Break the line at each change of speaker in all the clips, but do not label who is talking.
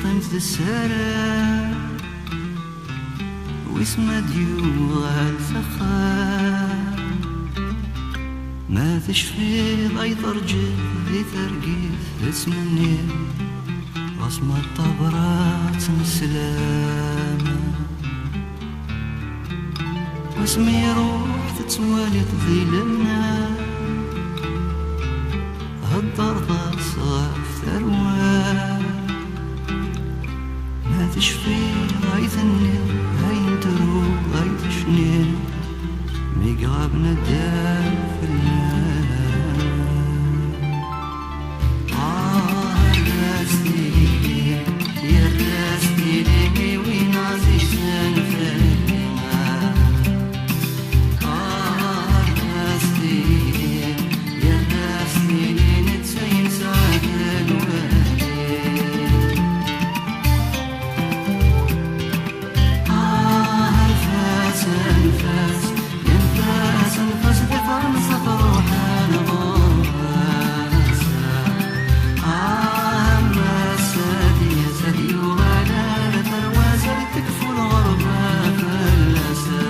طمت السرى واسمى ديوغ الفخار ما تشفي ضي ترجل ذي ترقيف تسمني غصم الطبرات مسلامة واسمي روح تتوالي ذي لنا هالضربة صاف ثروة ما تشفي غاية النيل هاي ترو غاية شنيل ميقرب ندار في الماء الراستي يا الراستي لي وين عزيزان فاهمة الراستي يا الراستي نتسين سعد الوالي الفاس الفاس ينفاس الفاس بفرنسا روحان غراسة سادي يا سادي وغلا لتروازة تكفو الغربة فلسة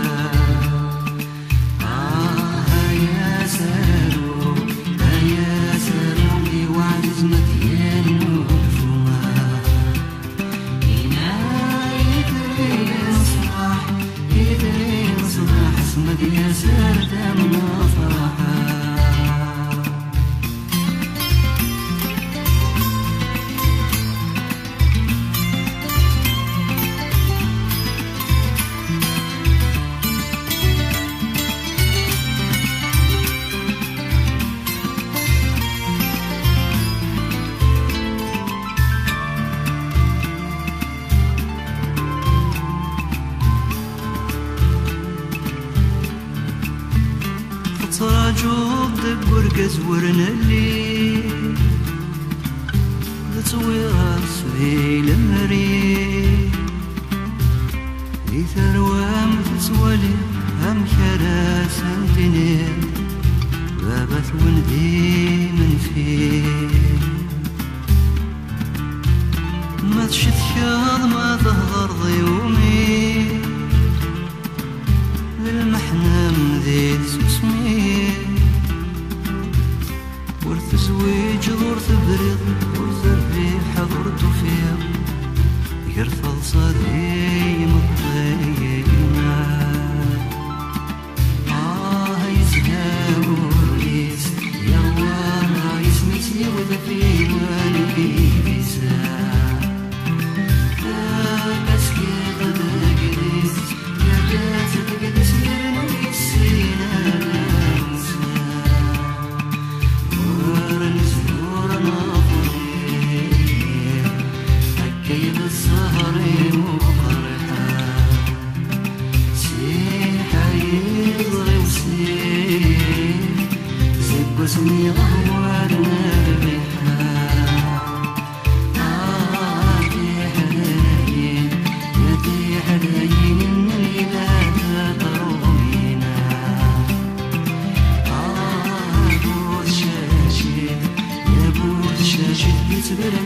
يا سارو يا سارو لي وعجزنا ديال النفوة يدري صباح يدري صباح اسمك يا سارد من فرحة تراجو بدبر قزورنا اللي تصوير سبيل المري ثروة متسولي هم كرا سنتين بابت وندي من فيه ما تشتكاض ما تهضر ضيومي للمحنم ذي سسمي ورث زويج ورث بريض ورث الريح ورث فيض يرفض صديم الطيمة يزهاوريس يا ورا يسميت يوذا في والي بيسا بس كده دقيس يا جات دقيس يرني السينا ننسى ورنزور ناظري أكيد السهري وقرحة سيحة يضري وسيح زب اسمي غهوة نربحها حنين النيلات تروينا بوت شاشد يا بوت شاشد بتبرد